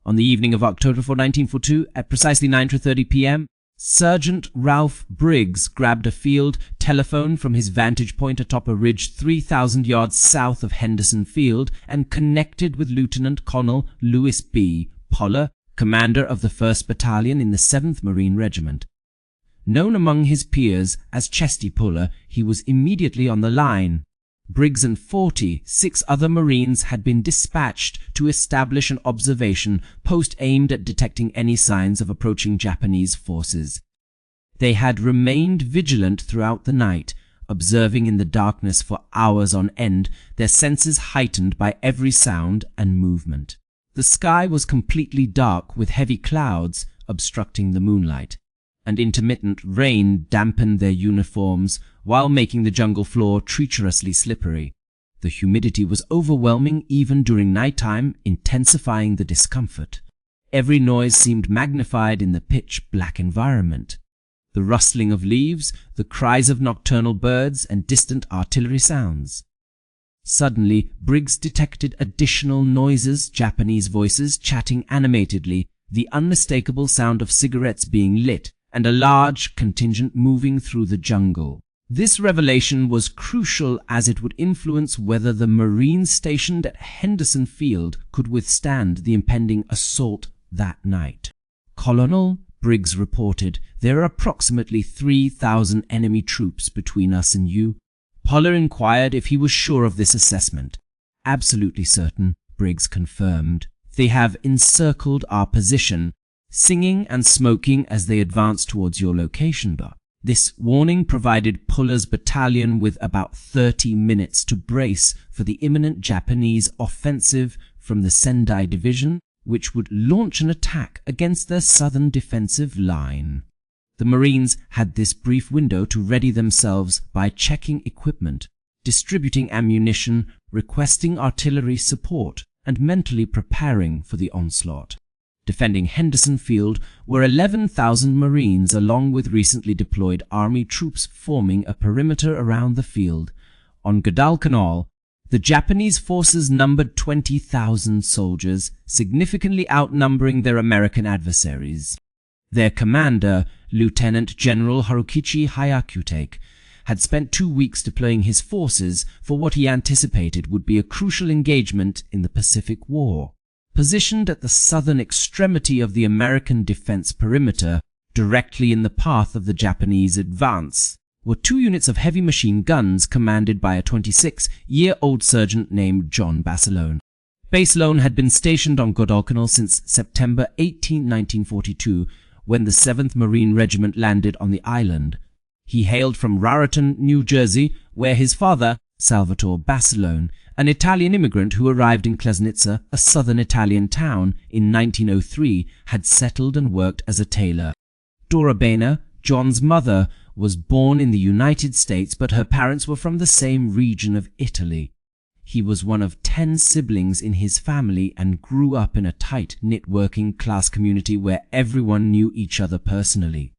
On the evening of October 4, 1942, at precisely 9:30 p.m., Sergeant Ralph Briggs grabbed a field telephone from his vantage point atop a ridge 3,000 yards south of Henderson Field and connected with Lieutenant Colonel Lewis B. Poller, commander of the 1st Battalion in the 7th Marine Regiment. Known among his peers as Chesty Puller, he was immediately on the line. Briggs and 46 other Marines had been dispatched to establish an observation post aimed at detecting any signs of approaching Japanese forces. They had remained vigilant throughout the night, observing in the darkness for hours on end, their senses heightened by every sound and movement. The sky was completely dark with heavy clouds obstructing the moonlight, and intermittent rain dampened their uniforms while making the jungle floor treacherously slippery. The humidity was overwhelming even during nighttime, intensifying the discomfort. Every noise seemed magnified in the pitch-black environment. The rustling of leaves, the cries of nocturnal birds, and distant artillery sounds. Suddenly, Briggs detected additional noises, Japanese voices chatting animatedly, the unmistakable sound of cigarettes being lit, and a large contingent moving through the jungle. This revelation was crucial as it would influence whether the Marines stationed at Henderson Field could withstand the impending assault that night. Colonel Briggs reported, "There are approximately 3,000 enemy troops between us and you." Poller inquired if he was sure of this assessment. "Absolutely certain," Briggs confirmed. "They have encircled our position, singing and smoking as they advanced towards your location, Doc." This warning provided Puller's battalion with about 30 minutes to brace for the imminent Japanese offensive from the Sendai Division, which would launch an attack against their southern defensive line. The Marines had this brief window to ready themselves by checking equipment, distributing ammunition, requesting artillery support, and mentally preparing for the onslaught. Defending Henderson Field were 11,000 Marines along with recently deployed Army troops forming a perimeter around the field. On Guadalcanal, the Japanese forces numbered 20,000 soldiers, significantly outnumbering their American adversaries. Their commander, Lieutenant General Harukichi Hyakutake, had spent 2 weeks deploying his forces for what he anticipated would be a crucial engagement in the Pacific War. Positioned at the southern extremity of the American defense perimeter, directly in the path of the Japanese advance, were 2 units of heavy machine guns commanded by a 26-year-old sergeant named John Basilone. Basilone had been stationed on Guadalcanal since September 18, 1942, when the 7th Marine Regiment landed on the island. He hailed from Raritan, New Jersey, where his father, Salvatore Basilone, an Italian immigrant who arrived in Klesnitsa, a southern Italian town, in 1903, had settled and worked as a tailor. Dora Bainer, John's mother, was born in the United States, but her parents were from the same region of Italy. He was one of 10 siblings in his family and grew up in a tight-knit working-class community where everyone knew each other personally.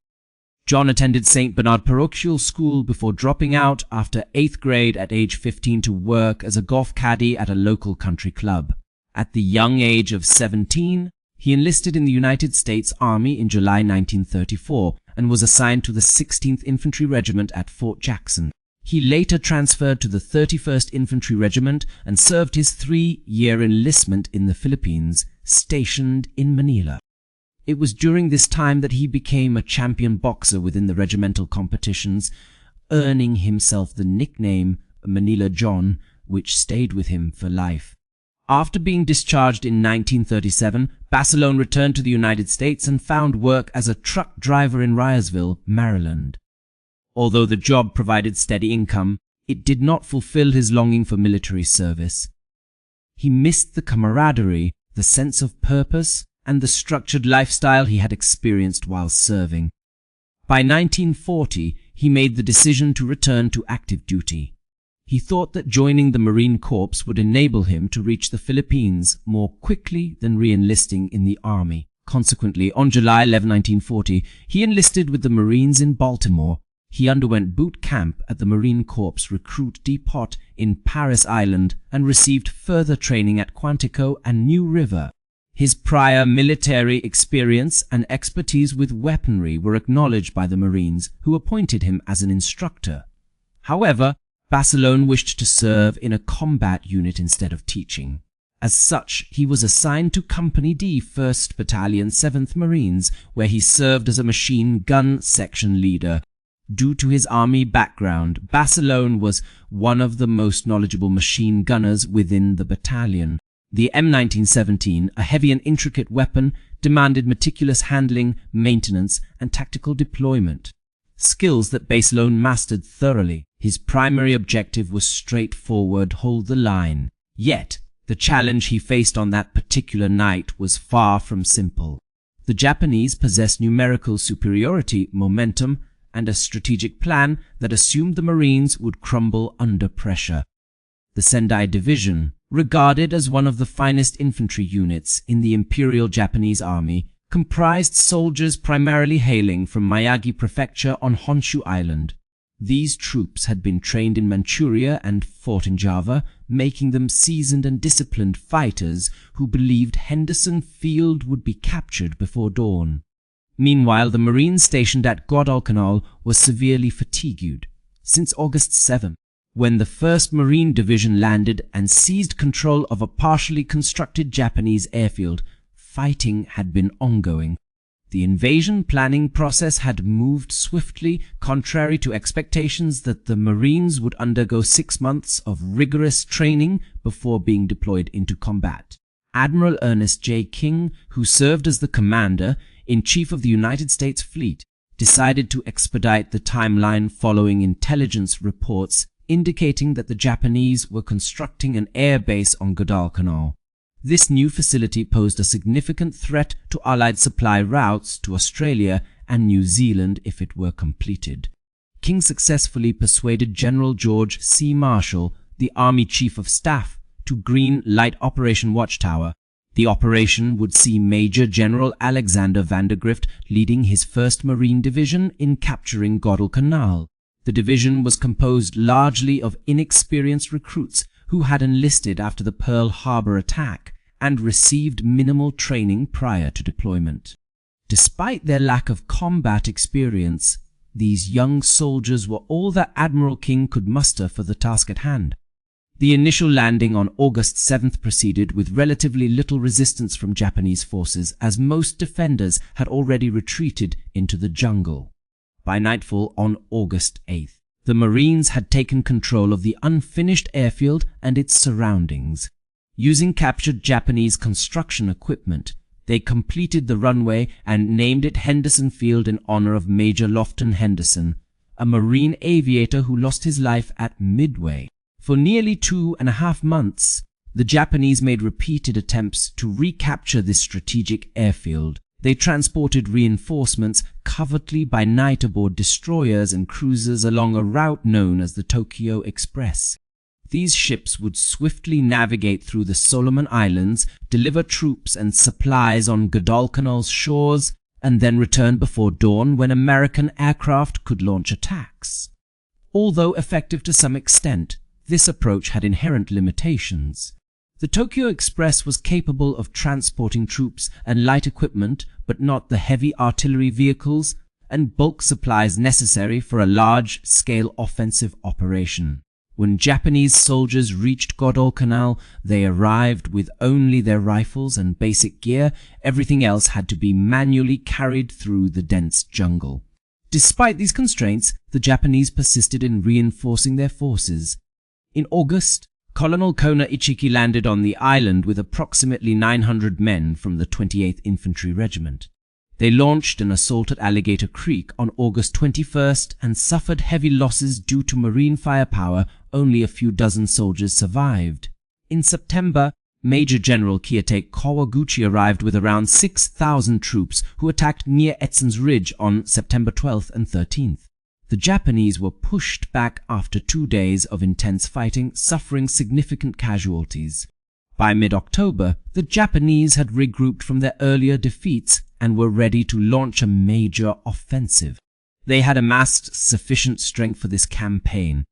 John attended St. Bernard Parochial School before dropping out after 8th grade at age 15 to work as a golf caddy at a local country club. At the young age of 17, he enlisted in the United States Army in July 1934 and was assigned to the 16th Infantry Regiment at Fort Jackson. He later transferred to the 31st Infantry Regiment and served his 3-year enlistment in the Philippines, stationed in Manila. It was during this time that he became a champion boxer within the regimental competitions, earning himself the nickname Manila John, which stayed with him for life. After being discharged in 1937, Basilone returned to the United States and found work as a truck driver in Ryersville, Maryland. Although the job provided steady income, it did not fulfill his longing for military service. He missed the camaraderie, the sense of purpose, and the structured lifestyle he had experienced while serving. By 1940, he made the decision to return to active duty. He thought that joining the Marine Corps would enable him to reach the Philippines more quickly than re-enlisting in the Army. Consequently, on July 11, 1940, he enlisted with the Marines in Baltimore. He underwent boot camp at the Marine Corps Recruit Depot in Paris Island and received further training at Quantico and New River. His prior military experience and expertise with weaponry were acknowledged by the Marines, who appointed him as an instructor. However, Basilone wished to serve in a combat unit instead of teaching. As such, he was assigned to Company D, 1st Battalion, 7th Marines, where he served as a machine gun section leader. Due to his army background, Basilone was one of the most knowledgeable machine gunners within the battalion. The M1917, a heavy and intricate weapon, demanded meticulous handling, maintenance, and tactical deployment. Skills that Basilone mastered thoroughly. His primary objective was straightforward: hold the line. Yet, the challenge he faced on that particular night was far from simple. The Japanese possessed numerical superiority, momentum, and a strategic plan that assumed the Marines would crumble under pressure. The Sendai Division, regarded as one of the finest infantry units in the Imperial Japanese Army, comprised soldiers primarily hailing from Miyagi Prefecture on Honshu Island. These troops had been trained in Manchuria and fought in Java, making them seasoned and disciplined fighters who believed Henderson Field would be captured before dawn. Meanwhile, the Marines stationed at Guadalcanal were severely fatigued. Since August 7, when the 1st Marine Division landed and seized control of a partially constructed Japanese airfield, fighting had been ongoing. The invasion planning process had moved swiftly, contrary to expectations that the Marines would undergo 6 months of rigorous training before being deployed into combat. Admiral Ernest J. King, who served as the Commander-in-Chief of the United States Fleet, decided to expedite the timeline following intelligence reports indicating that the Japanese were constructing an air base on Guadalcanal. This new facility posed a significant threat to Allied supply routes to Australia and New Zealand if it were completed. King successfully persuaded General George C. Marshall, the Army Chief of Staff, to green light Operation Watchtower. The operation would see Major General Alexander Vandergrift leading his 1st Marine Division in capturing Guadalcanal. The division was composed largely of inexperienced recruits who had enlisted after the Pearl Harbor attack and received minimal training prior to deployment. Despite their lack of combat experience, these young soldiers were all that Admiral King could muster for the task at hand. The initial landing on August 7th proceeded with relatively little resistance from Japanese forces, as most defenders had already retreated into the jungle. By nightfall on August 8th, the Marines had taken control of the unfinished airfield and its surroundings. Using captured Japanese construction equipment, they completed the runway and named it Henderson Field in honor of Major Lofton Henderson, a Marine aviator who lost his life at Midway. For nearly 2.5 months, the Japanese made repeated attempts to recapture this strategic airfield. They transported reinforcements covertly by night aboard destroyers and cruisers along a route known as the Tokyo Express. These ships would swiftly navigate through the Solomon Islands, deliver troops and supplies on Guadalcanal's shores, and then return before dawn when American aircraft could launch attacks. Although effective to some extent, this approach had inherent limitations. The Tokyo Express was capable of transporting troops and light equipment, but not the heavy artillery vehicles and bulk supplies necessary for a large-scale offensive operation. When Japanese soldiers reached Guadalcanal, they arrived with only their rifles and basic gear. Everything else had to be manually carried through the dense jungle. Despite these constraints, the Japanese persisted in reinforcing their forces. In August, Colonel Kona Ichiki landed on the island with approximately 900 men from the 28th Infantry Regiment. They launched an assault at Alligator Creek on August 21st and suffered heavy losses due to Marine firepower. Only a few dozen soldiers survived. In September, Major General Kiyotake Kawaguchi arrived with around 6,000 troops who attacked near Edson's Ridge on September 12th and 13th. The Japanese were pushed back after 2 days of intense fighting, suffering significant casualties. By mid-October, the Japanese had regrouped from their earlier defeats and were ready to launch a major offensive. They had amassed sufficient strength for this campaign,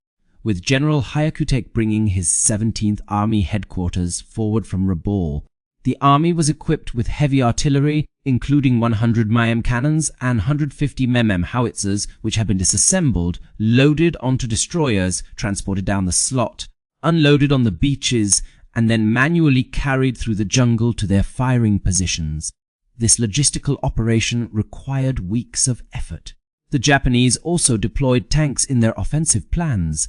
with General Hyakutake bringing his 17th Army headquarters forward from Rabaul. The army was equipped with heavy artillery, including 100 mm cannons and 150 mm howitzers, which had been disassembled, loaded onto destroyers, transported down the slot, unloaded on the beaches, and then manually carried through the jungle to their firing positions. This logistical operation required weeks of effort. The Japanese also deployed tanks in their offensive plans.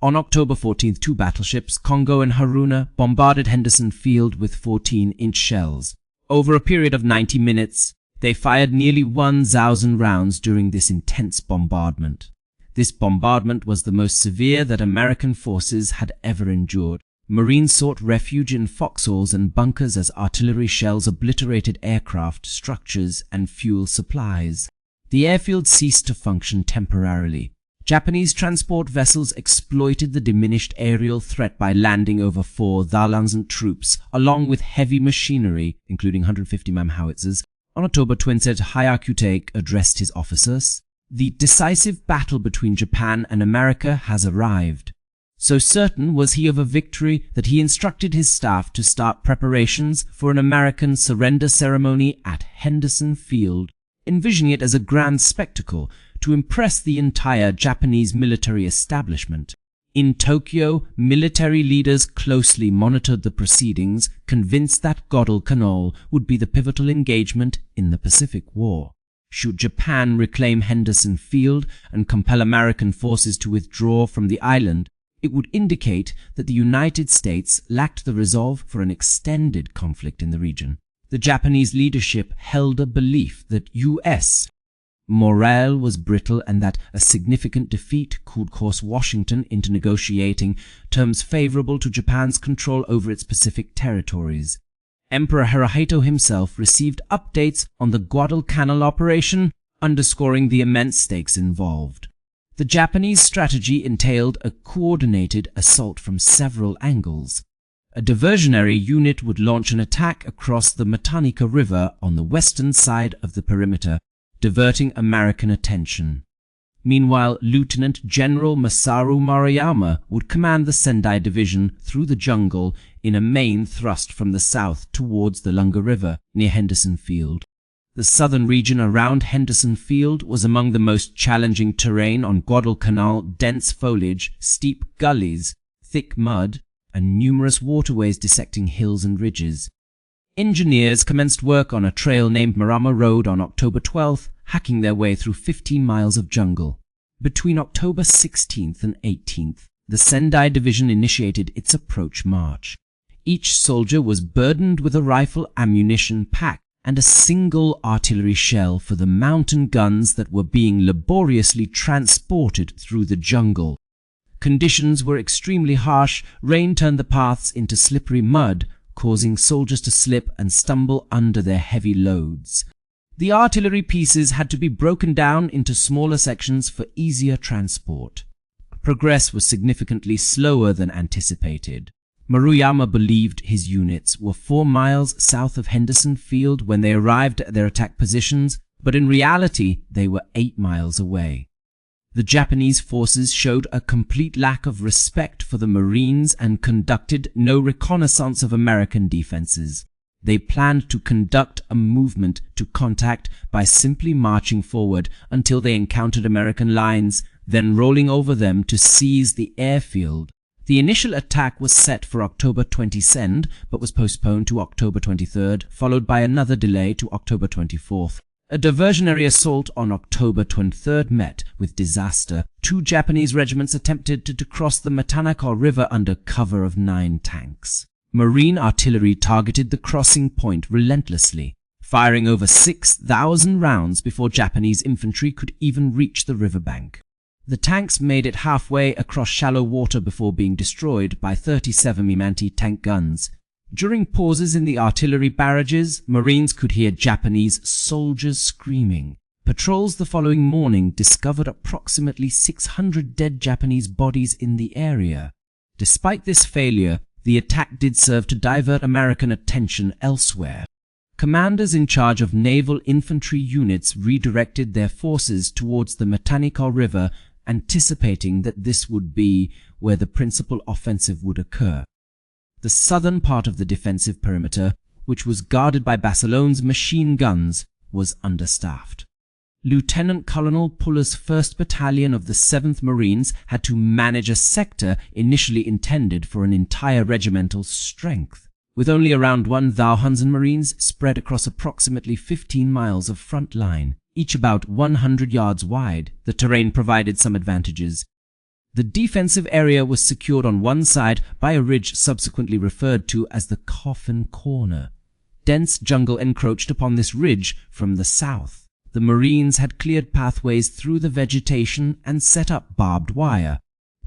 On October 14th, 2 battleships, Congo and Haruna, bombarded Henderson Field with 14-inch shells. Over a period of 90 minutes, they fired nearly 1,000 rounds during this intense bombardment. This bombardment was the most severe that American forces had ever endured. Marines sought refuge in foxholes and bunkers as artillery shells obliterated aircraft, structures, and fuel supplies. The airfield ceased to function temporarily. Japanese transport vessels exploited the diminished aerial threat by landing over 4,000 troops, along with heavy machinery, including 150 mm howitzers. On October 20th, Hyakutake addressed his officers. The decisive battle between Japan and America has arrived. So certain was he of a victory that he instructed his staff to start preparations for an American surrender ceremony at Henderson Field, envisioning it as a grand spectacle to impress the entire Japanese military establishment. In Tokyo, military leaders closely monitored the proceedings, convinced that Guadalcanal would be the pivotal engagement in the Pacific War. Should Japan reclaim Henderson Field and compel American forces to withdraw from the island, it would indicate that the United States lacked the resolve for an extended conflict in the region. The Japanese leadership held a belief that U.S. morale was brittle and that a significant defeat could force Washington into negotiating terms favorable to Japan's control over its Pacific territories. Emperor Hirohito himself received updates on the Guadalcanal operation, underscoring the immense stakes involved. The Japanese strategy entailed a coordinated assault from several angles. A diversionary unit would launch an attack across the Matanika River on the western side of the perimeter, diverting American attention. Meanwhile, Lieutenant General Masaru Maruyama would command the Sendai Division through the jungle in a main thrust from the south towards the Lunga River near Henderson Field. The southern region around Henderson Field was among the most challenging terrain on Guadalcanal: dense foliage, steep gullies, thick mud, and numerous waterways dissecting hills and ridges. Engineers commenced work on a trail named Marama Road on October 12th, hacking their way through 15 miles of jungle. Between October 16th and 18th, the Sendai Division initiated its approach march. Each soldier was burdened with a rifle ammunition pack and a single artillery shell for the mountain guns that were being laboriously transported through the jungle. Conditions were extremely harsh. Rain turned the paths into slippery mud, causing soldiers to slip and stumble under their heavy loads. The artillery pieces had to be broken down into smaller sections for easier transport. Progress was significantly slower than anticipated. Maruyama believed his units were 4 miles south of Henderson Field when they arrived at their attack positions, but in reality they were 8 miles away. The Japanese forces showed a complete lack of respect for the Marines and conducted no reconnaissance of American defenses. They planned to conduct a movement to contact by simply marching forward until they encountered American lines, then rolling over them to seize the airfield. The initial attack was set for October 22nd, but was postponed to October 23rd, followed by another delay to October 24th. A diversionary assault on October 23rd met with disaster. 2 Japanese regiments attempted to cross the Matanika River under cover of 9 tanks. Marine artillery targeted the crossing point relentlessly, firing over 6,000 rounds before Japanese infantry could even reach the riverbank. The tanks made it halfway across shallow water before being destroyed by 37 mm anti-tank guns. During pauses in the artillery barrages, Marines could hear Japanese soldiers screaming. Patrols the following morning discovered approximately 600 dead Japanese bodies in the area. Despite this failure, the attack did serve to divert American attention elsewhere. Commanders in charge of naval infantry units redirected their forces towards the Matanika River, anticipating that this would be where the principal offensive would occur. The southern part of the defensive perimeter which was guarded by Basilone's machine guns, was understaffed. Lieutenant Colonel Puller's 1st Battalion of the 7th Marines had to manage a sector initially intended for an entire regimental strength. With only around 1,000 Marines spread across approximately 15 miles of front line, each about 100 yards wide, the terrain provided some advantages. The defensive area was secured on one side by a ridge subsequently referred to as the Coffin Corner. Dense jungle encroached upon this ridge from the south. The Marines had cleared pathways through the vegetation and set up barbed wire.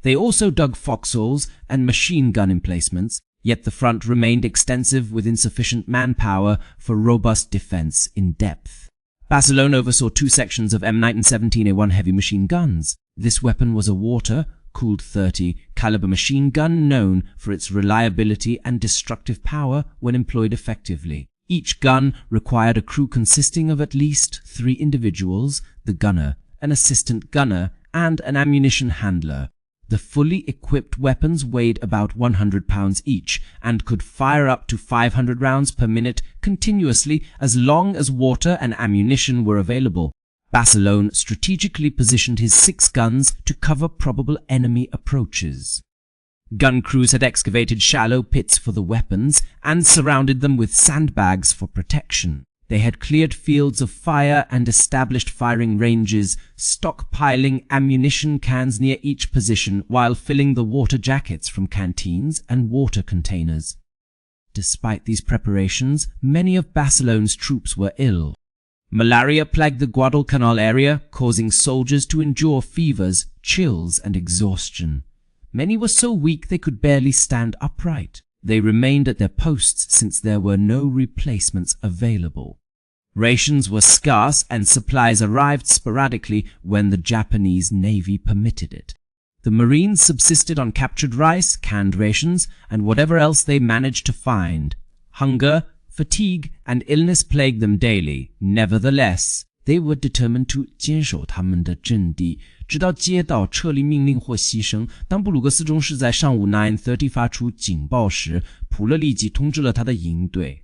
They also dug foxholes and machine gun emplacements, yet the front remained extensive with insufficient manpower for robust defense in depth. Basilone oversaw 2 sections of M1917A1 heavy machine guns. This weapon was a water-cooled .30 caliber machine gun known for its reliability and destructive power when employed effectively. Each gun required a crew consisting of at least 3 individuals, the gunner, an assistant gunner, and an ammunition handler. The fully equipped weapons weighed about 100 pounds each and could fire up to 500 rounds per minute continuously as long as water and ammunition were available. Basilone strategically positioned his 6 guns to cover probable enemy approaches. Gun crews had excavated shallow pits for the weapons and surrounded them with sandbags for protection. They had cleared fields of fire and established firing ranges, stockpiling ammunition cans near each position while filling the water jackets from canteens and water containers. Despite these preparations, many of Basilone's troops were ill. Malaria plagued the Guadalcanal area, causing soldiers to endure fevers, chills, and exhaustion. Many were so weak they could barely stand upright. They remained at their posts since there were no replacements available. Rations were scarce and supplies arrived sporadically when the Japanese Navy permitted it. The Marines subsisted on captured rice, canned rations, and whatever else they managed to find. Hunger, fatigue, and illness plagued them daily. Nevertheless, they were determined to 坚守他们的阵地，直到接到撤离命令或牺牲。当布鲁格斯中士在上午 9:30 发出警报时，普勒立即通知了他的营队。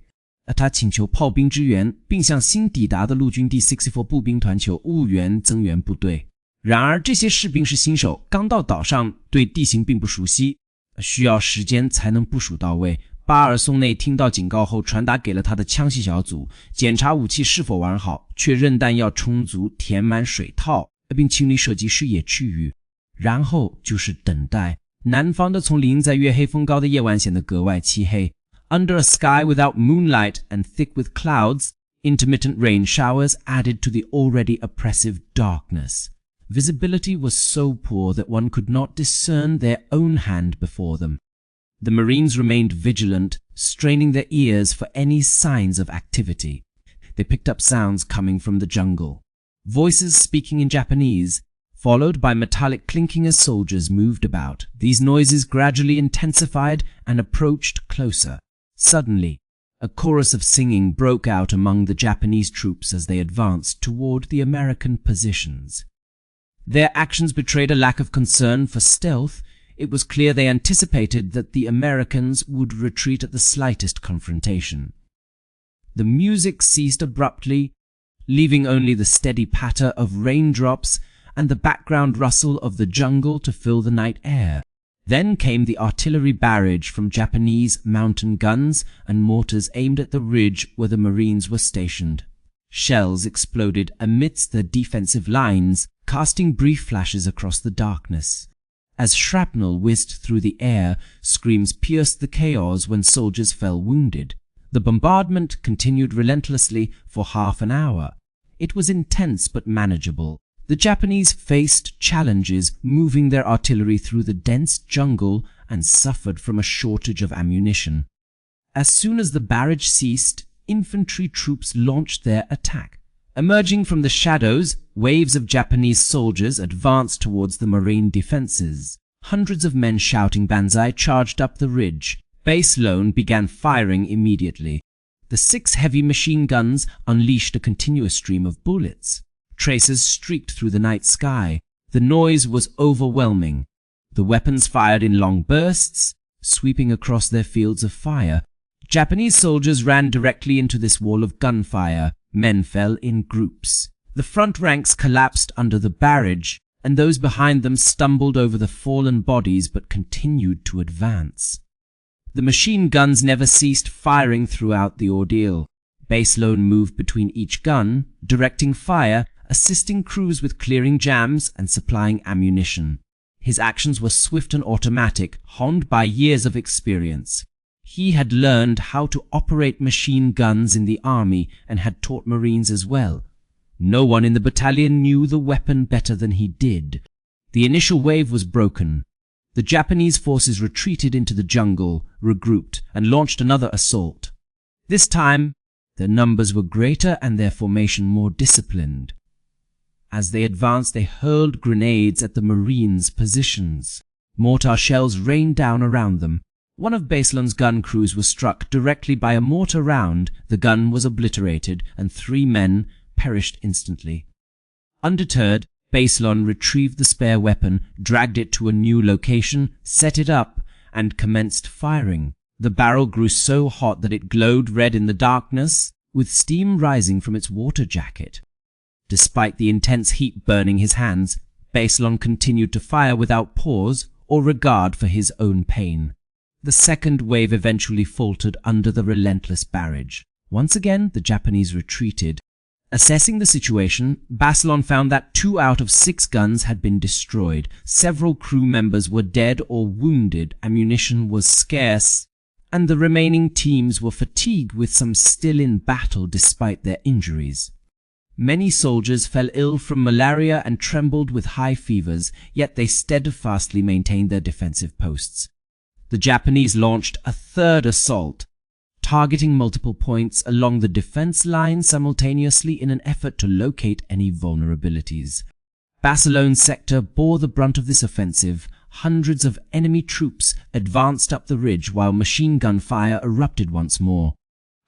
他请求炮兵支援，并向新抵达的陆军第64步兵团求务援增援部队。然而，这些士兵是新手，刚到岛上，对地形并不熟悉，需要时间才能部署到位。巴尔松内听到警告后，传达给了他的枪械小组，检查武器是否完好，确认弹药充足，填满水套，并清理射击视野区域。然后就是等待。南方的丛林在月黑风高的夜晚显得格外漆黑。Under a sky without moonlight and thick with clouds, intermittent rain showers added to the already oppressive darkness. Visibility was so poor that one could not discern their own hand before them. The Marines remained vigilant, straining their ears for any signs of activity. They picked up sounds coming from the jungle. Voices speaking in Japanese, followed by metallic clinking as soldiers moved about. These noises gradually intensified and approached closer. Suddenly, a chorus of singing broke out among the Japanese troops as they advanced toward the American positions. Their actions betrayed a lack of concern for stealth. It was clear they anticipated that the Americans would retreat at the slightest confrontation. The music ceased abruptly, leaving only the steady patter of raindrops and the background rustle of the jungle to fill the night air. Then came the artillery barrage from Japanese mountain guns and mortars aimed at the ridge where the Marines were stationed. Shells exploded amidst the defensive lines, casting brief flashes across the darkness. As shrapnel whizzed through the air, screams pierced the chaos when soldiers fell wounded. The bombardment continued relentlessly for half an hour. It was intense but manageable. The Japanese faced challenges moving their artillery through the dense jungle and suffered from a shortage of ammunition. As soon as the barrage ceased, infantry troops launched their attack. Emerging from the shadows, waves of Japanese soldiers advanced towards the Marine defenses. Hundreds of men shouting banzai charged up the ridge. Basilone began firing immediately. The 6 heavy machine guns unleashed a continuous stream of bullets. Tracers streaked through the night sky. The noise was overwhelming. The weapons fired in long bursts, sweeping across their fields of fire. Japanese soldiers ran directly into this wall of gunfire. Men fell in groups. The front ranks collapsed under the barrage, and those behind them stumbled over the fallen bodies but continued to advance. The machine guns never ceased firing throughout the ordeal. Basilone moved between each gun, directing fire, assisting crews with clearing jams and supplying ammunition. His actions were swift and automatic, honed by years of experience. He had learned how to operate machine guns in the army and had taught Marines as well. No one in the battalion knew the weapon better than he did. The initial wave was broken. The Japanese forces retreated into the jungle, regrouped, and launched another assault. This time, their numbers were greater and their formation more disciplined. As they advanced, they hurled grenades at the Marines' positions. Mortar shells rained down around them. One of Basilone's gun crews was struck directly by a mortar round. The gun was obliterated, and 3 men perished instantly. Undeterred, Basilone retrieved the spare weapon, dragged it to a new location, set it up, and commenced firing. The barrel grew so hot that it glowed red in the darkness, with steam rising from its water jacket. Despite the intense heat burning his hands, Basilone continued to fire without pause or regard for his own pain. The second wave eventually faltered under the relentless barrage. Once again, the Japanese retreated. Assessing the situation, Basilone found that 2 out of 6 guns had been destroyed. Several crew members were dead or wounded, ammunition was scarce, and the remaining teams were fatigued, with some still in battle despite their injuries. Many soldiers fell ill from malaria and trembled with high fevers, yet they steadfastly maintained their defensive posts. The Japanese launched a third assault, targeting multiple points along the defense line simultaneously in an effort to locate any vulnerabilities. Basilone's sector bore the brunt of this offensive. Hundreds of enemy troops advanced up the ridge while machine gun fire erupted once more.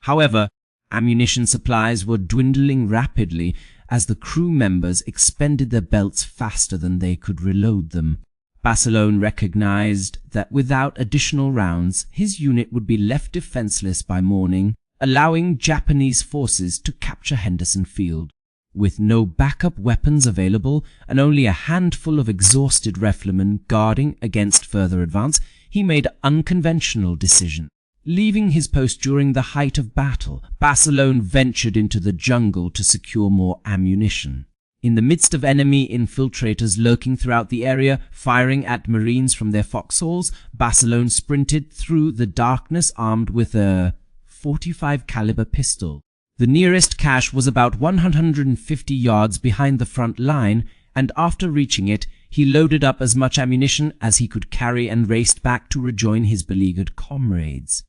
However, ammunition supplies were dwindling rapidly as the crew members expended their belts faster than they could reload them. Basilone recognized that without additional rounds, his unit would be left defenseless by morning, allowing Japanese forces to capture Henderson Field. With no backup weapons available and only a handful of exhausted riflemen guarding against further advance, he made an unconventional decision. Leaving his post during the height of battle, Basilone ventured into the jungle to secure more ammunition. In the midst of enemy infiltrators lurking throughout the area, firing at Marines from their foxholes, Basilone sprinted through the darkness armed with a .45 caliber pistol. The nearest cache was about 150 yards behind the front line, and after reaching it, he loaded up as much ammunition as he could carry and raced back to rejoin his beleaguered comrades.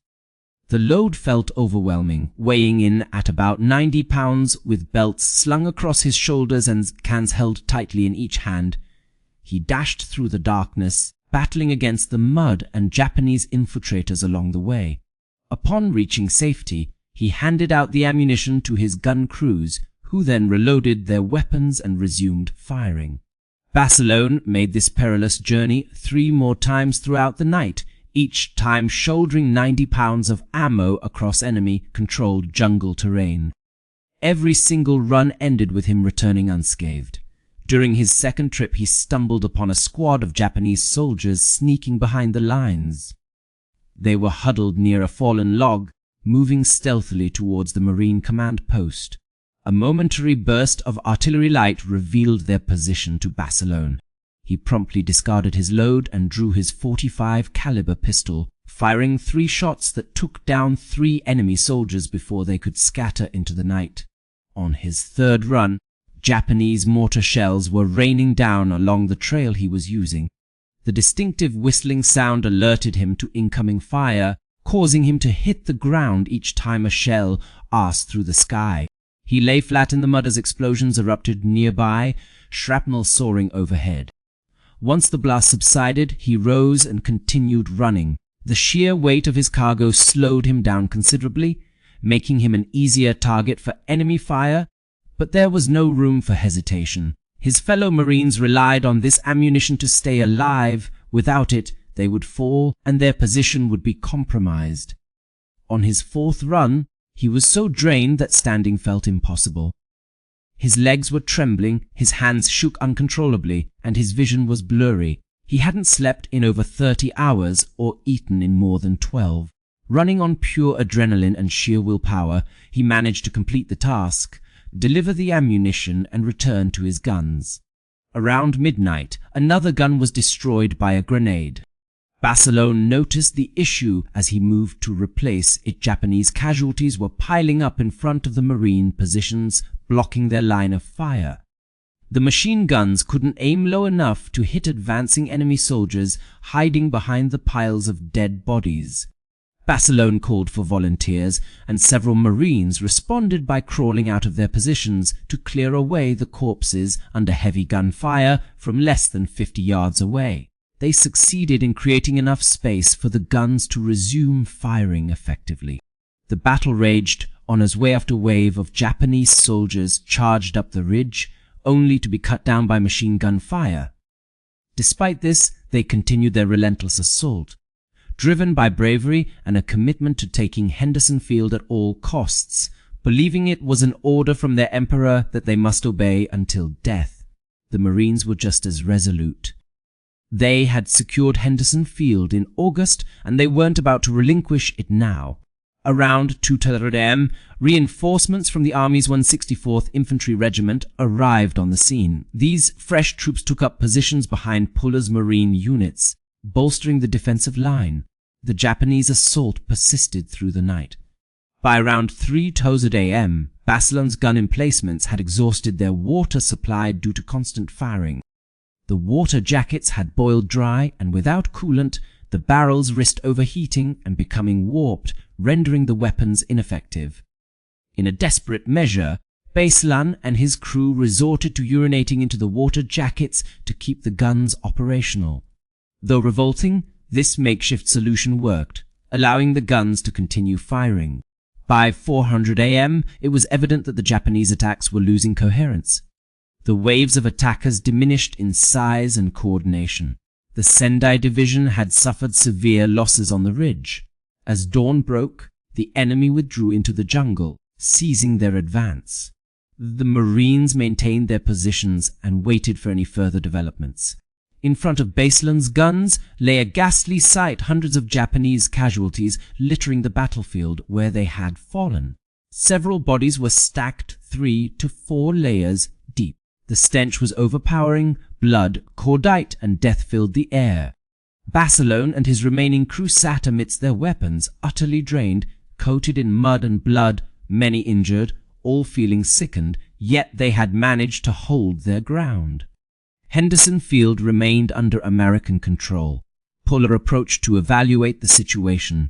The load felt overwhelming, weighing in at about 90 pounds, with belts slung across his shoulders and cans held tightly in each hand. He dashed through the darkness, battling against the mud and Japanese infiltrators along the way. Upon reaching safety, he handed out the ammunition to his gun crews, who then reloaded their weapons and resumed firing. Basilone made this perilous journey 3 more times throughout the night, each time shouldering 90 pounds of ammo across enemy-controlled jungle terrain. Every single run ended with him returning unscathed. During his second trip, he stumbled upon a squad of Japanese soldiers sneaking behind the lines. They were huddled near a fallen log, moving stealthily towards the Marine command post. A momentary burst of artillery light revealed their position to Basilone. He promptly discarded his load and drew his .45 caliber pistol, firing 3 shots that took down 3 enemy soldiers before they could scatter into the night. On his third run, Japanese mortar shells were raining down along the trail he was using. The distinctive whistling sound alerted him to incoming fire, causing him to hit the ground each time a shell arced through the sky. He lay flat in the mud as explosions erupted nearby, shrapnel soaring overhead. Once the blast subsided, he rose and continued running. The sheer weight of his cargo slowed him down considerably, making him an easier target for enemy fire, but there was no room for hesitation. His fellow Marines relied on this ammunition to stay alive. Without it, they would fall and their position would be compromised. On his fourth run, he was so drained that standing felt impossible. His legs were trembling, his hands shook uncontrollably, and his vision was blurry. He hadn't slept in over 30 hours or eaten in more than 12. Running on pure adrenaline and sheer willpower, he managed to complete the task, deliver the ammunition, and return to his guns. Around midnight, another gun was destroyed by a grenade. Basilone noticed the issue as he moved to replace it. Japanese casualties were piling up in front of the Marine positions, blocking their line of fire. The machine guns couldn't aim low enough to hit advancing enemy soldiers hiding behind the piles of dead bodies. Basilone called for volunteers, and several Marines responded by crawling out of their positions to clear away the corpses under heavy gunfire from less than 50 yards away. They succeeded in creating enough space for the guns to resume firing effectively. The battle raged on as wave after wave of Japanese soldiers charged up the ridge, only to be cut down by machine gun fire. Despite this, they continued their relentless assault, driven by bravery and a commitment to taking Henderson Field at all costs, believing it was an order from their emperor that they must obey until death. The Marines were just as resolute. They had secured Henderson Field in August, and they weren't about to relinquish it now. Around 2:30 a.m., reinforcements from the Army's 164th Infantry Regiment arrived on the scene. These fresh troops took up positions behind Puller's Marine units, bolstering the defensive line. The Japanese assault persisted through the night. By around 3:00 a.m., Basilone's gun emplacements had exhausted their water supply due to constant firing. The water jackets had boiled dry, and without coolant, the barrels risked overheating and becoming warped, rendering the weapons ineffective. In a desperate measure, Basilone and his crew resorted to urinating into the water jackets to keep the guns operational. Though revolting, this makeshift solution worked, allowing the guns to continue firing. By 4:00 a.m., it was evident that the Japanese attacks were losing coherence. The waves of attackers diminished in size and coordination. The Sendai Division had suffered severe losses on the ridge. As dawn broke, the enemy withdrew into the jungle, seizing their advance. The Marines maintained their positions and waited for any further developments. In front of Basilone's guns lay a ghastly sight, hundreds of Japanese casualties littering the battlefield where they had fallen. Several bodies were stacked 3 to 4 layers deep. The stench was overpowering, blood, cordite, and death filled the air. Basilone and his remaining crew sat amidst their weapons, utterly drained, coated in mud and blood, many injured, all feeling sickened, yet they had managed to hold their ground. Henderson Field remained under American control. Puller approached to evaluate the situation.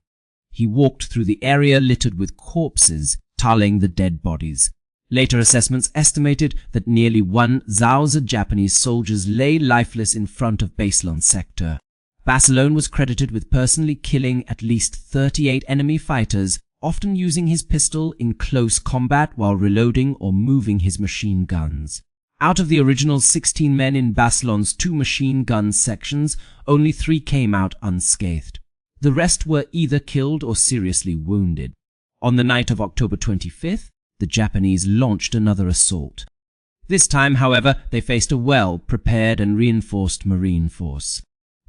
He walked through the area littered with corpses, tallying the dead bodies. Later assessments estimated that nearly 1,000 Japanese soldiers lay lifeless in front of Basilone sector. Basilone was credited with personally killing at least 38 enemy fighters, often using his pistol in close combat while reloading or moving his machine guns. Out of the original 16 men in Basilone's 2 machine gun sections, only 3 came out unscathed. The rest were either killed or seriously wounded. On the night of October 25th, the Japanese launched another assault. This time, however, they faced a well-prepared and reinforced Marine force.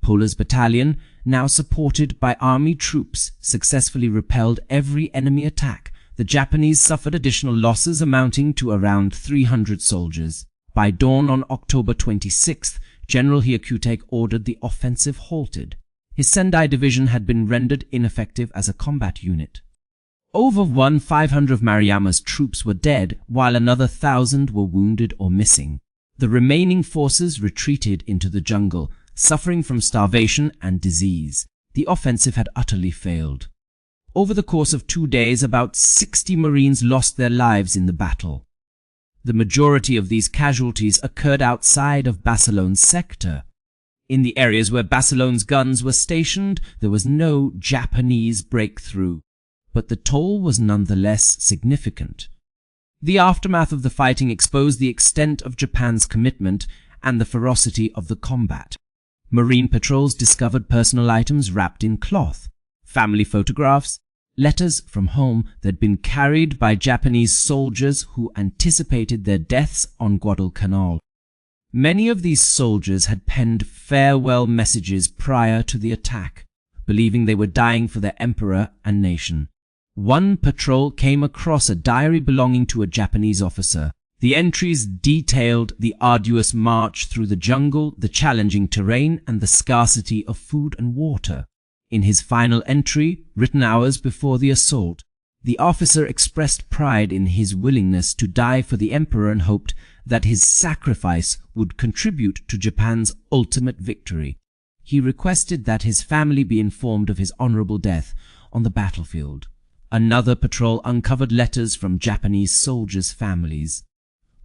Puller's battalion, now supported by Army troops, successfully repelled every enemy attack. The Japanese suffered additional losses amounting to around 300 soldiers. By dawn on October 26th, General Hyakutake ordered the offensive halted. His Sendai Division had been rendered ineffective as a combat unit. Over 1,500 of Maruyama's troops were dead, while another 1,000 were wounded or missing. The remaining forces retreated into the jungle, suffering from starvation and disease. The offensive had utterly failed. Over the course of 2 days, about 60 Marines lost their lives in the battle. The majority of these casualties occurred outside of Basilone's sector. In the areas where Basilone's guns were stationed, there was no Japanese breakthrough, but the toll was nonetheless significant. The aftermath of the fighting exposed the extent of Japan's commitment and the ferocity of the combat. Marine patrols discovered personal items wrapped in cloth, family photographs, letters from home that had been carried by Japanese soldiers who anticipated their deaths on Guadalcanal. Many of these soldiers had penned farewell messages prior to the attack, believing they were dying for their emperor and nation. One patrol came across a diary belonging to a Japanese officer. The entries detailed the arduous march through the jungle, the challenging terrain, and the scarcity of food and water. In his final entry, written hours before the assault, the officer expressed pride in his willingness to die for the emperor and hoped that his sacrifice would contribute to Japan's ultimate victory. He requested that his family be informed of his honorable death on the battlefield. Another patrol uncovered letters from Japanese soldiers' families.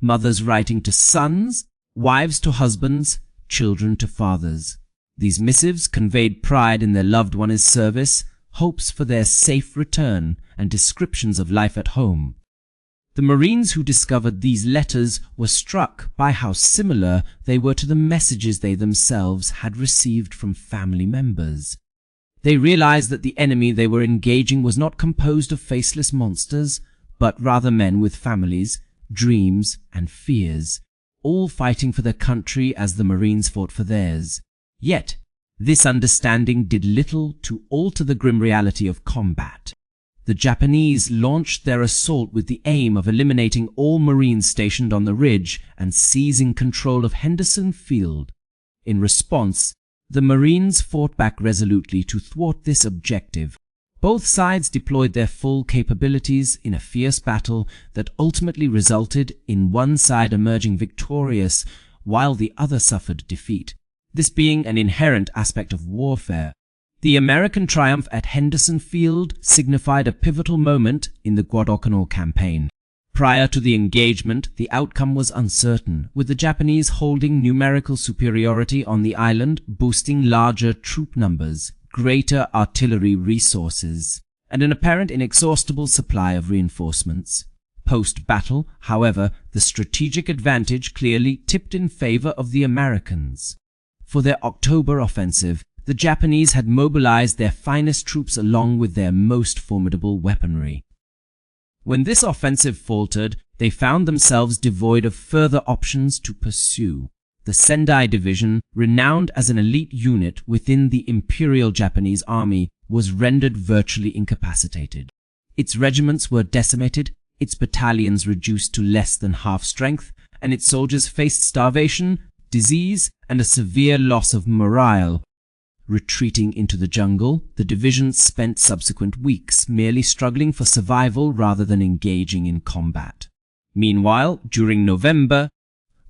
Mothers writing to sons, wives to husbands, children to fathers. These missives conveyed pride in their loved one's service, hopes for their safe return, and descriptions of life at home. The Marines who discovered these letters were struck by how similar they were to the messages they themselves had received from family members. They realized that the enemy they were engaging was not composed of faceless monsters, but rather men with families, dreams, and fears, all fighting for their country as the Marines fought for theirs. Yet, this understanding did little to alter the grim reality of combat. The Japanese launched their assault with the aim of eliminating all Marines stationed on the ridge and seizing control of Henderson Field. In response, the Marines fought back resolutely to thwart this objective. Both sides deployed their full capabilities in a fierce battle that ultimately resulted in one side emerging victorious while the other suffered defeat, this being an inherent aspect of warfare. The American triumph at Henderson Field signified a pivotal moment in the Guadalcanal campaign. Prior to the engagement, the outcome was uncertain, with the Japanese holding numerical superiority on the island, boasting larger troop numbers, greater artillery resources, and an apparent inexhaustible supply of reinforcements. Post-battle, however, the strategic advantage clearly tipped in favor of the Americans. For their October offensive, the Japanese had mobilized their finest troops along with their most formidable weaponry. When this offensive faltered, they found themselves devoid of further options to pursue. The Sendai Division, renowned as an elite unit within the Imperial Japanese Army, was rendered virtually incapacitated. Its regiments were decimated, its battalions reduced to less than half strength, and its soldiers faced starvation, disease, and a severe loss of morale. Retreating into the jungle, the division spent subsequent weeks merely struggling for survival rather than engaging in combat. Meanwhile, during November,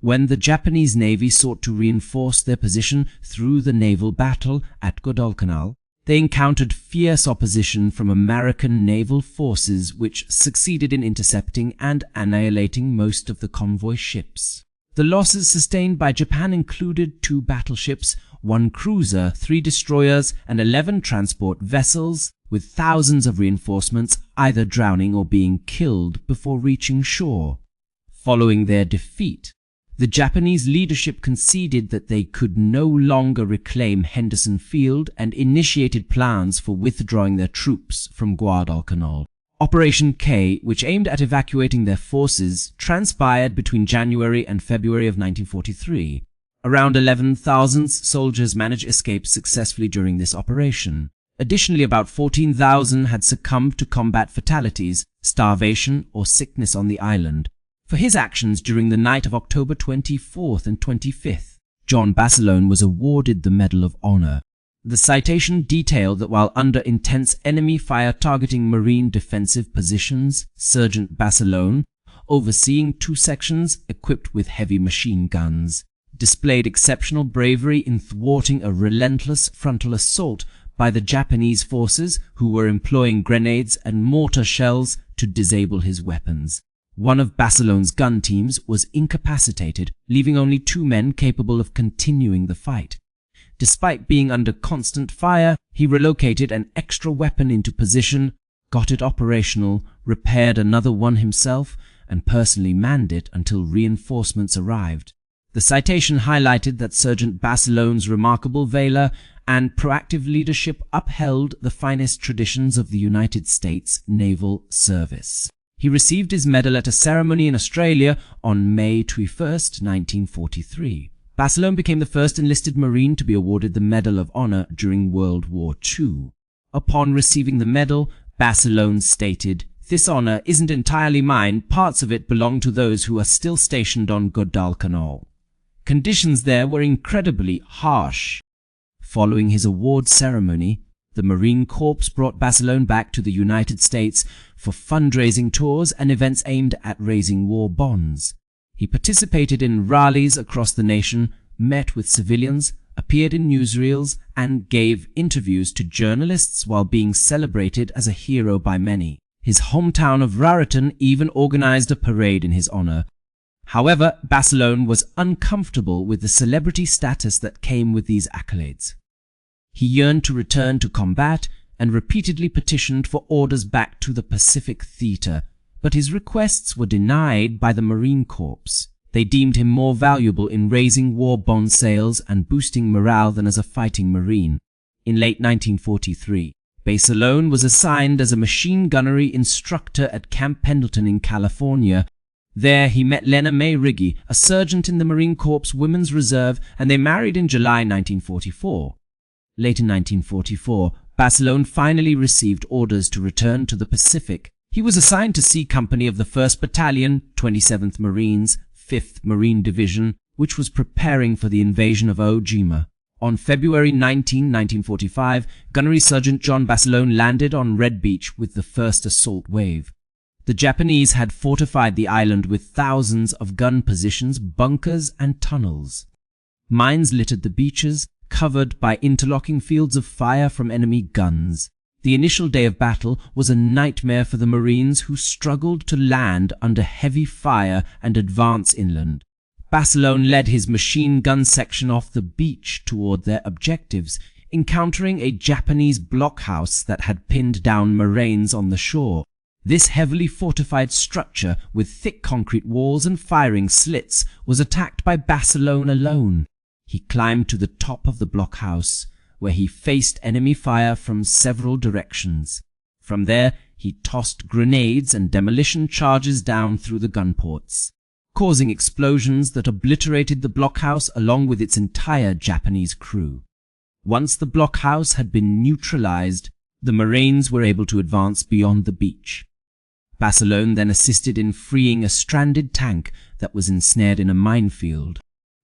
when the Japanese Navy sought to reinforce their position through the naval battle at Guadalcanal, they encountered fierce opposition from American naval forces which succeeded in intercepting and annihilating most of the convoy ships. The losses sustained by Japan included 2 battleships, 1 cruiser, 3 destroyers, and 11 transport vessels, with thousands of reinforcements either drowning or being killed before reaching shore. Following their defeat, the Japanese leadership conceded that they could no longer reclaim Henderson Field and initiated plans for withdrawing their troops from Guadalcanal. Operation K, which aimed at evacuating their forces, transpired between January and February of 1943. Around 11,000 soldiers managed escape successfully during this operation. Additionally, about 14,000 had succumbed to combat fatalities, starvation, or sickness on the island. For his actions during the night of October 24th and 25th, John Basilone was awarded the Medal of Honor. The citation detailed that while under intense enemy fire targeting Marine defensive positions, Sergeant Basilone, overseeing 2 sections equipped with heavy machine guns, displayed exceptional bravery in thwarting a relentless frontal assault by the Japanese forces who were employing grenades and mortar shells to disable his weapons. One of Basilone's gun teams was incapacitated, leaving only 2 men capable of continuing the fight. Despite being under constant fire, he relocated an extra weapon into position, got it operational, repaired another one himself, and personally manned it until reinforcements arrived. The citation highlighted that Sergeant Basilone's remarkable valor and proactive leadership upheld the finest traditions of the United States Naval Service. He received his medal at a ceremony in Australia on May 21, 1943. Basilone became the first enlisted Marine to be awarded the Medal of Honor during World War II. Upon receiving the medal, Basilone stated, "This honor isn't entirely mine, parts of it belong to those who are still stationed on Guadalcanal." Conditions there were incredibly harsh. Following his award ceremony, the Marine Corps brought Basilone back to the United States for fundraising tours and events aimed at raising war bonds. He participated in rallies across the nation, met with civilians, appeared in newsreels, and gave interviews to journalists while being celebrated as a hero by many. His hometown of Raritan even organized a parade in his honor. However, Basilone was uncomfortable with the celebrity status that came with these accolades. He yearned to return to combat and repeatedly petitioned for orders back to the Pacific Theater, but his requests were denied by the Marine Corps. They deemed him more valuable in raising war bond sales and boosting morale than as a fighting Marine. In late 1943, Basilone was assigned as a machine gunnery instructor at Camp Pendleton in California. There he met Lena May Riggy, a sergeant in the Marine Corps Women's Reserve, and they married in July 1944. Late in 1944, Basilone finally received orders to return to the Pacific. He was assigned to C Company of the 1st Battalion, 27th Marines, 5th Marine Division, which was preparing for the invasion of Iwo Jima. On February 19, 1945, Gunnery Sergeant John Basilone landed on Red Beach with the first assault wave. The Japanese had fortified the island with thousands of gun positions, bunkers, and tunnels. Mines littered the beaches, covered by interlocking fields of fire from enemy guns. The initial day of battle was a nightmare for the Marines, who struggled to land under heavy fire and advance inland. Basilone led his machine gun section off the beach toward their objectives, encountering a Japanese blockhouse that had pinned down Marines on the shore. This heavily fortified structure, with thick concrete walls and firing slits, was attacked by Basilone alone. He climbed to the top of the blockhouse, where he faced enemy fire from several directions. From there, he tossed grenades and demolition charges down through the gun ports, causing explosions that obliterated the blockhouse along with its entire Japanese crew. Once the blockhouse had been neutralized, the Marines were able to advance beyond the beach. Basilone then assisted in freeing a stranded tank that was ensnared in a minefield.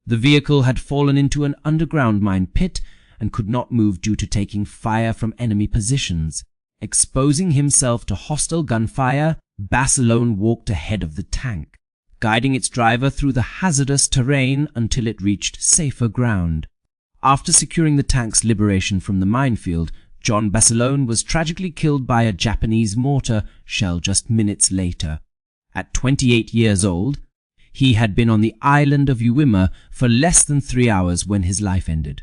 The vehicle had fallen into an underground mine pit and could not move due to taking fire from enemy positions. Exposing himself to hostile gunfire, Basilone walked ahead of the tank, guiding its driver through the hazardous terrain until it reached safer ground. After securing the tank's liberation from the minefield, John Basilone was tragically killed by a Japanese mortar shell just minutes later. At 28 years old, he had been on the island of Uwima for less than 3 hours when his life ended.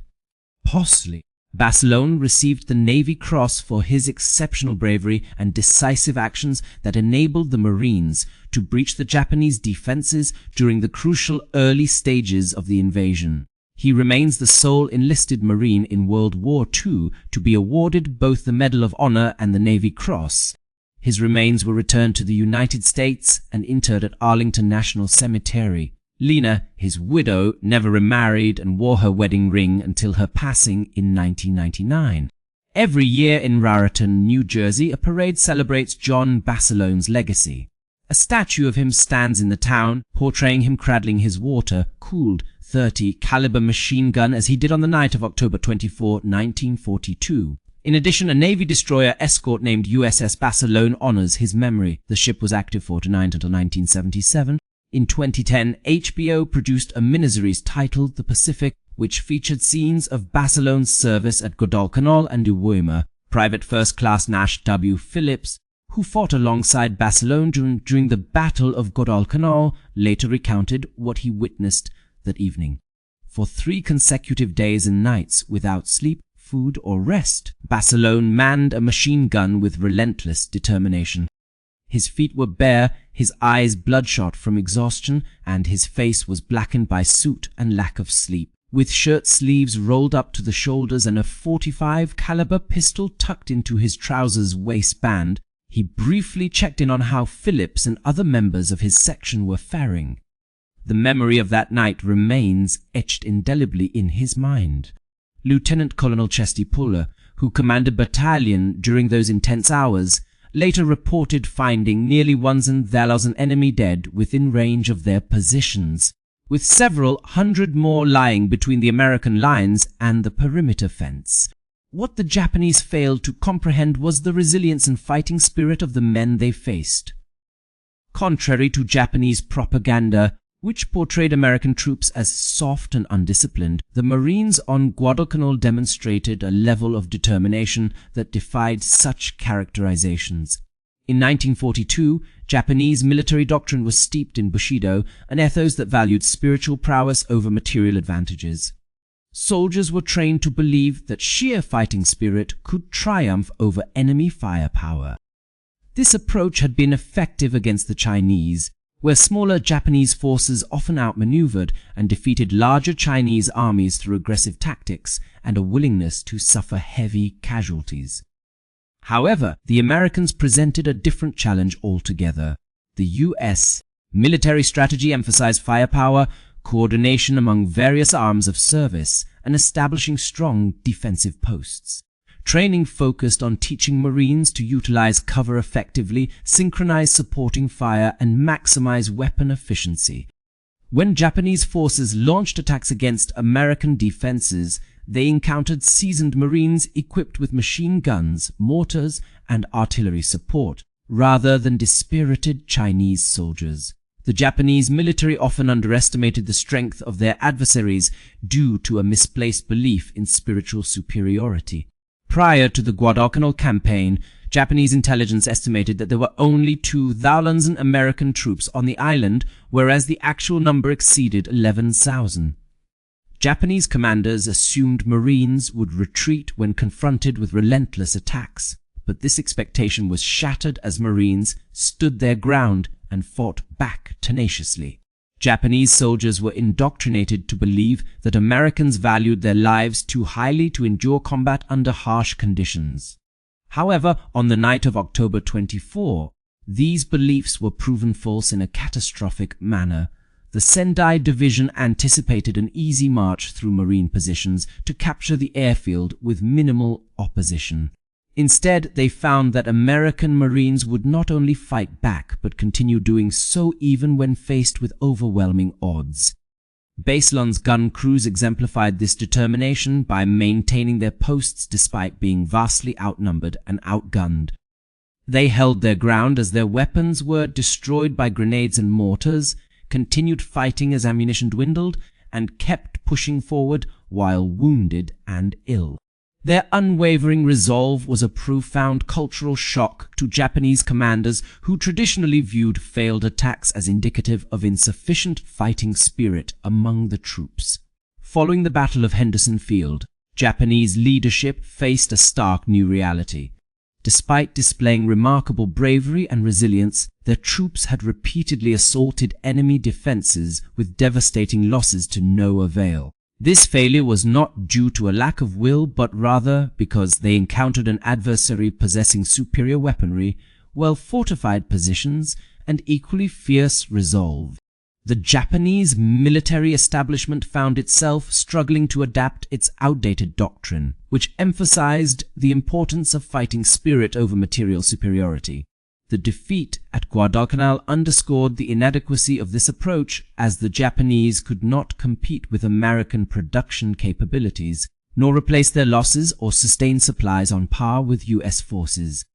Posthumously, Basilone received the Navy Cross for his exceptional bravery and decisive actions that enabled the Marines to breach the Japanese defenses during the crucial early stages of the invasion. He remains the sole enlisted Marine in World War II to be awarded both the Medal of Honor and the Navy Cross. His remains were returned to the United States and interred at Arlington National Cemetery. Lena, his widow, never remarried and wore her wedding ring until her passing in 1999. Every year in Raritan, New Jersey, a parade celebrates John Basilone's legacy. A statue of him stands in the town, portraying him cradling his water-cooled .30 caliber machine gun as he did on the night of October 24, 1942. In addition, a Navy destroyer escort named USS Basilone honors his memory. The ship was active 4 to 9 until 1977. In 2010, HBO produced a miniseries titled The Pacific, which featured scenes of Basilone's service at Guadalcanal and Iwo. Private First Class Nash W. Phillips, who fought alongside Basilone during the Battle of Guadalcanal, later recounted what he witnessed that evening. For 3 consecutive days and nights, without sleep, food, or rest, Basilone manned a machine gun with relentless determination. His feet were bare, his eyes bloodshot from exhaustion, and his face was blackened by soot and lack of sleep. With shirt sleeves rolled up to the shoulders and a .45 caliber pistol tucked into his trousers waistband, he briefly checked in on how Phillips and other members of his section were faring. The memory of that night remains etched indelibly in his mind. Lieutenant Colonel Chesty Puller, who commanded battalion during those intense hours, later reported finding nearly 1,000 enemy dead within range of their positions, with several hundred more lying between the American lines and the perimeter fence. What the Japanese failed to comprehend was the resilience and fighting spirit of the men they faced. Contrary to Japanese propaganda, which portrayed American troops as soft and undisciplined, the Marines on Guadalcanal demonstrated a level of determination that defied such characterizations. In 1942, Japanese military doctrine was steeped in Bushido, an ethos that valued spiritual prowess over material advantages. Soldiers were trained to believe that sheer fighting spirit could triumph over enemy firepower. This approach had been effective against the Chinese, where smaller Japanese forces often outmaneuvered and defeated larger Chinese armies through aggressive tactics and a willingness to suffer heavy casualties. However, the Americans presented a different challenge altogether. The U.S. military strategy emphasized firepower, coordination among various arms of service, and establishing strong defensive posts. Training focused on teaching Marines to utilize cover effectively, synchronize supporting fire, and maximize weapon efficiency. When Japanese forces launched attacks against American defenses, they encountered seasoned Marines equipped with machine guns, mortars, and artillery support, rather than dispirited Chinese soldiers. The Japanese military often underestimated the strength of their adversaries due to a misplaced belief in spiritual superiority. Prior to the Guadalcanal campaign, Japanese intelligence estimated that there were only 2,000 American troops on the island, whereas the actual number exceeded 11,000. Japanese commanders assumed Marines would retreat when confronted with relentless attacks, but this expectation was shattered as Marines stood their ground and fought back tenaciously. Japanese soldiers were indoctrinated to believe that Americans valued their lives too highly to endure combat under harsh conditions. However, on the night of October 24, these beliefs were proven false in a catastrophic manner. The Sendai Division anticipated an easy march through Marine positions to capture the airfield with minimal opposition. Instead, they found that American Marines would not only fight back, but continue doing so even when faced with overwhelming odds. Basilone's gun crews exemplified this determination by maintaining their posts despite being vastly outnumbered and outgunned. They held their ground as their weapons were destroyed by grenades and mortars, continued fighting as ammunition dwindled, and kept pushing forward while wounded and ill. Their unwavering resolve was a profound cultural shock to Japanese commanders who traditionally viewed failed attacks as indicative of insufficient fighting spirit among the troops. Following the Battle of Henderson Field, Japanese leadership faced a stark new reality. Despite displaying remarkable bravery and resilience, their troops had repeatedly assaulted enemy defenses with devastating losses to no avail. This failure was not due to a lack of will, but rather because they encountered an adversary possessing superior weaponry, well-fortified positions, and equally fierce resolve. The Japanese military establishment found itself struggling to adapt its outdated doctrine, which emphasized the importance of fighting spirit over material superiority. The defeat at Guadalcanal underscored the inadequacy of this approach, as the Japanese could not compete with American production capabilities, nor replace their losses or sustain supplies on par with U.S. forces.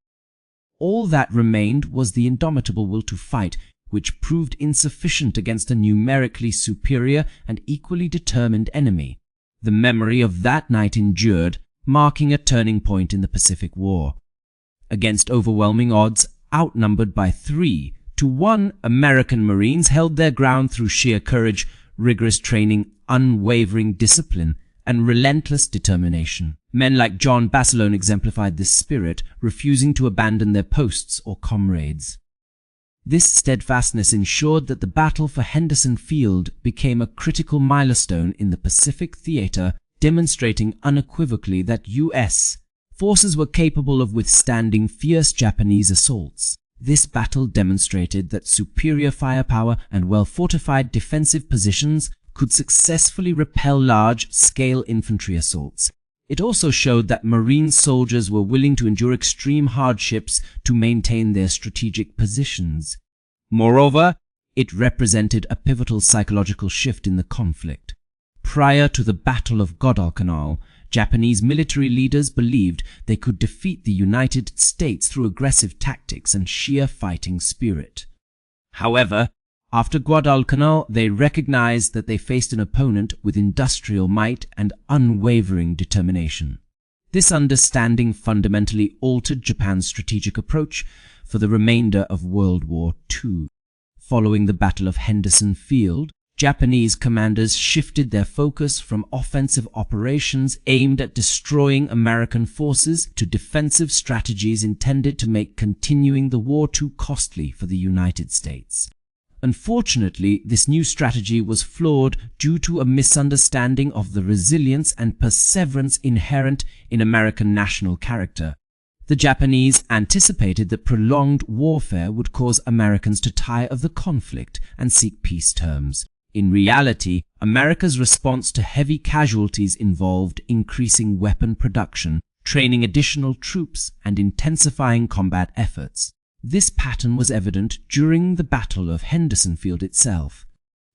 All that remained was the indomitable will to fight, which proved insufficient against a numerically superior and equally determined enemy. The memory of that night endured, marking a turning point in the Pacific War. Against overwhelming odds, outnumbered by 3-1, American Marines held their ground through sheer courage, rigorous training, unwavering discipline, and relentless determination. Men like John Basilone exemplified this spirit, refusing to abandon their posts or comrades. This steadfastness ensured that the battle for Henderson Field became a critical milestone in the Pacific theater, demonstrating unequivocally that U.S. forces were capable of withstanding fierce Japanese assaults. This battle demonstrated that superior firepower and well-fortified defensive positions could successfully repel large-scale infantry assaults. It also showed that Marine soldiers were willing to endure extreme hardships to maintain their strategic positions. Moreover, it represented a pivotal psychological shift in the conflict. Prior to the Battle of Guadalcanal, Japanese military leaders believed they could defeat the United States through aggressive tactics and sheer fighting spirit. However, after Guadalcanal, they recognized that they faced an opponent with industrial might and unwavering determination. This understanding fundamentally altered Japan's strategic approach for the remainder of World War II. Following the Battle of Henderson Field, Japanese commanders shifted their focus from offensive operations aimed at destroying American forces to defensive strategies intended to make continuing the war too costly for the United States. Unfortunately, this new strategy was flawed due to a misunderstanding of the resilience and perseverance inherent in American national character. The Japanese anticipated that prolonged warfare would cause Americans to tire of the conflict and seek peace terms. In reality, America's response to heavy casualties involved increasing weapon production, training additional troops, and intensifying combat efforts. This pattern was evident during the Battle of Henderson Field itself.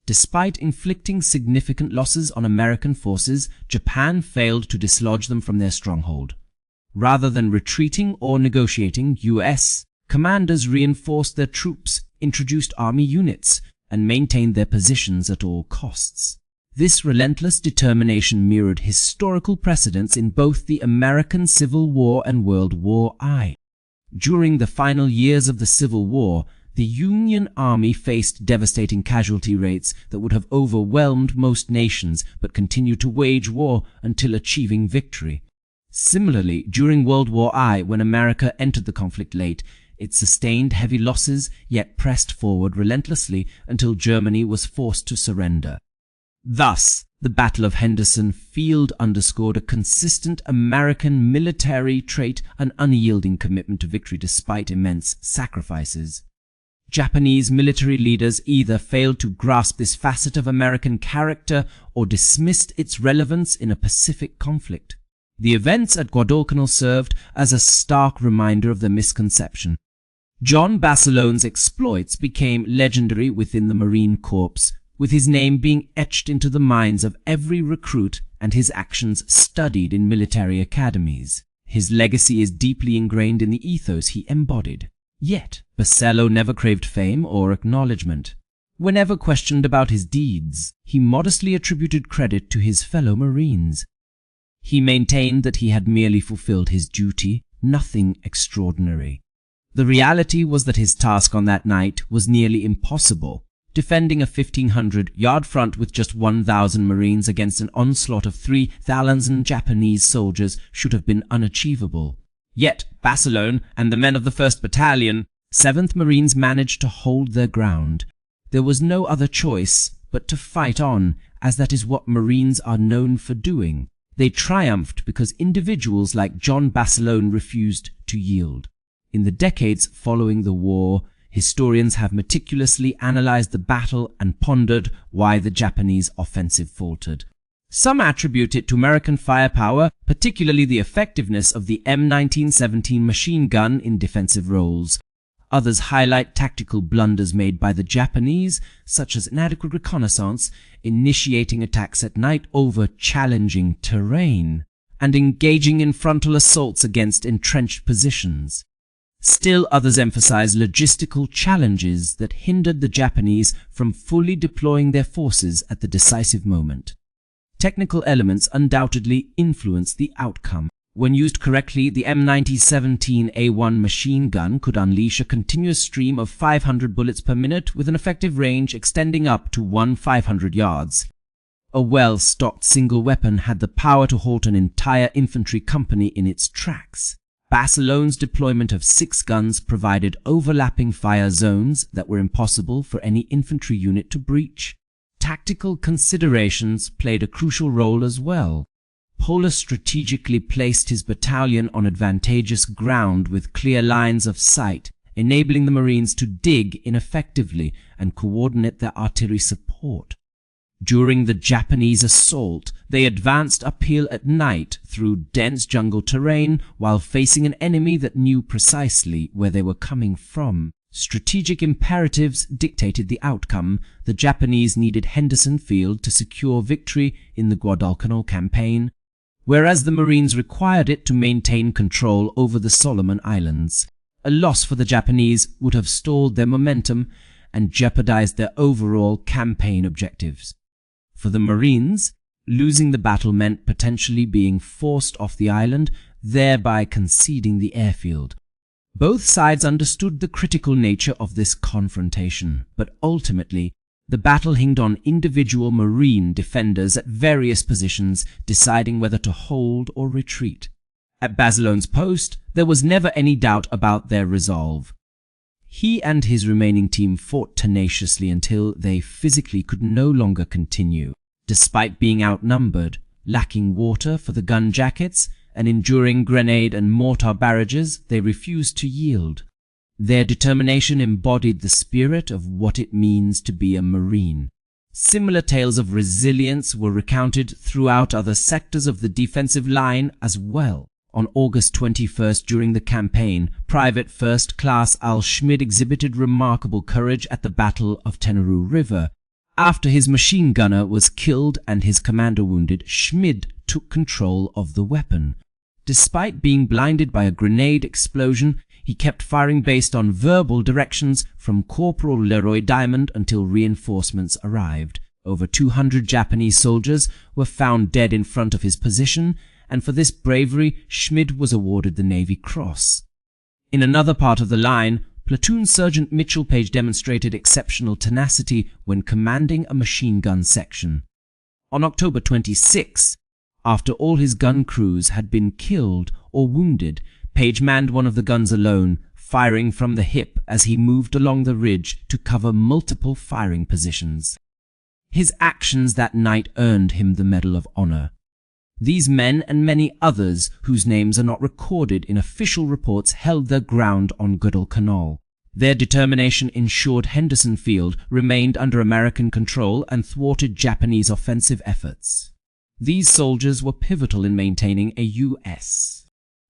Despite inflicting significant losses on American forces, Japan failed to dislodge them from their stronghold. Rather than retreating or negotiating, U.S. commanders reinforced their troops, introduced army units, and maintained their positions at all costs. This relentless determination mirrored historical precedents in both the American Civil War and World War I. During the final years of the Civil War, the Union Army faced devastating casualty rates that would have overwhelmed most nations, but continued to wage war until achieving victory. Similarly, during World War I, when America entered the conflict late, it sustained heavy losses, yet pressed forward relentlessly until Germany was forced to surrender. Thus, the Battle of Henderson Field underscored a consistent American military trait, an unyielding commitment to victory despite immense sacrifices. Japanese military leaders either failed to grasp this facet of American character or dismissed its relevance in a Pacific conflict. The events at Guadalcanal served as a stark reminder of the misconception. John Basilone's exploits became legendary within the Marine Corps, with his name being etched into the minds of every recruit and his actions studied in military academies. His legacy is deeply ingrained in the ethos he embodied. Yet, Basilone never craved fame or acknowledgement. Whenever questioned about his deeds, he modestly attributed credit to his fellow Marines. He maintained that he had merely fulfilled his duty, nothing extraordinary. The reality was that his task on that night was nearly impossible. Defending a 1,500-yard front with just 1,000 Marines against an onslaught of 3,000 Japanese soldiers should have been unachievable. Yet, Basilone and the men of the 1st Battalion, 7th Marines managed to hold their ground. There was no other choice but to fight on, as that is what Marines are known for doing. They triumphed because individuals like John Basilone refused to yield. In the decades following the war, historians have meticulously analyzed the battle and pondered why the Japanese offensive faltered. Some attribute it to American firepower, particularly the effectiveness of the M1917 machine gun in defensive roles. Others highlight tactical blunders made by the Japanese, such as inadequate reconnaissance, initiating attacks at night over challenging terrain, and engaging in frontal assaults against entrenched positions. Still others emphasize logistical challenges that hindered the Japanese from fully deploying their forces at the decisive moment. Technical elements undoubtedly influenced the outcome. When used correctly, the M1917A1 machine gun could unleash a continuous stream of 500 bullets per minute with an effective range extending up to 500 yards. A well-stocked single weapon had the power to halt an entire infantry company in its tracks. Basilone's deployment of 6 guns provided overlapping fire zones that were impossible for any infantry unit to breach. Tactical considerations played a crucial role as well. Paulus strategically placed his battalion on advantageous ground with clear lines of sight, enabling the Marines to dig ineffectively and coordinate their artillery support. During the Japanese assault, they advanced uphill at night through dense jungle terrain while facing an enemy that knew precisely where they were coming from. Strategic imperatives dictated the outcome. The Japanese needed Henderson Field to secure victory in the Guadalcanal campaign, whereas the Marines required it to maintain control over the Solomon Islands. A loss for the Japanese would have stalled their momentum and jeopardized their overall campaign objectives. For the Marines, losing the battle meant potentially being forced off the island, thereby conceding the airfield. Both sides understood the critical nature of this confrontation, but ultimately, the battle hinged on individual Marine defenders at various positions deciding whether to hold or retreat. At Basilone's post, there was never any doubt about their resolve. He and his remaining team fought tenaciously until they physically could no longer continue. Despite being outnumbered, lacking water for the gun jackets, and enduring grenade and mortar barrages, they refused to yield. Their determination embodied the spirit of what it means to be a Marine. Similar tales of resilience were recounted throughout other sectors of the defensive line as well. On August 21st, during the campaign, Private First Class Al Schmid exhibited remarkable courage at the Battle of Tenarue River. After his machine gunner was killed and his commander wounded, Schmid took control of the weapon. Despite being blinded by a grenade explosion, he kept firing based on verbal directions from Corporal Leroy Diamond until reinforcements arrived. Over 200 Japanese soldiers were found dead in front of his position, and for this bravery, Schmid was awarded the Navy Cross. In another part of the line, Platoon Sergeant Mitchell Page demonstrated exceptional tenacity when commanding a machine gun section. On October 26, after all his gun crews had been killed or wounded, Page manned one of the guns alone, firing from the hip as he moved along the ridge to cover multiple firing positions. His actions that night earned him the Medal of Honor. These men and many others whose names are not recorded in official reports held their ground on Guadalcanal. Their determination ensured Henderson Field remained under American control and thwarted Japanese offensive efforts. These soldiers were pivotal in maintaining a U.S.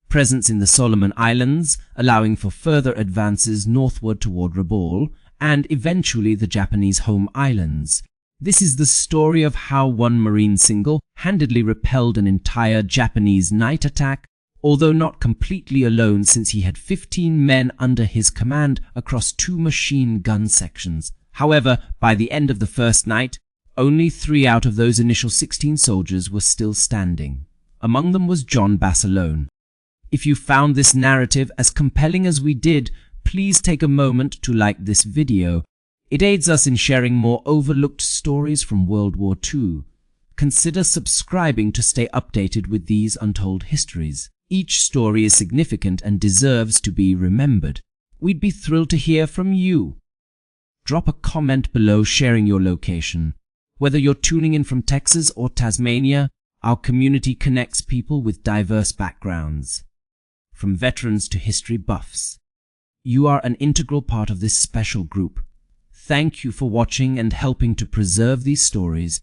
presence in the Solomon Islands, allowing for further advances northward toward Rabaul and eventually the Japanese home islands. This is the story of how one Marine single-handedly repelled an entire Japanese night attack, although not completely alone since he had 15 men under his command across 2 machine gun sections. However, by the end of the first night, only 3 out of those initial 16 soldiers were still standing. Among them was John Basilone. If you found this narrative as compelling as we did, please take a moment to like this video. It aids us in sharing more overlooked stories from World War II. Consider subscribing to stay updated with these untold histories. Each story is significant and deserves to be remembered. We'd be thrilled to hear from you. Drop a comment below sharing your location. Whether you're tuning in from Texas or Tasmania, our community connects people with diverse backgrounds, from veterans to history buffs. You are an integral part of this special group. Thank you for watching and helping to preserve these stories.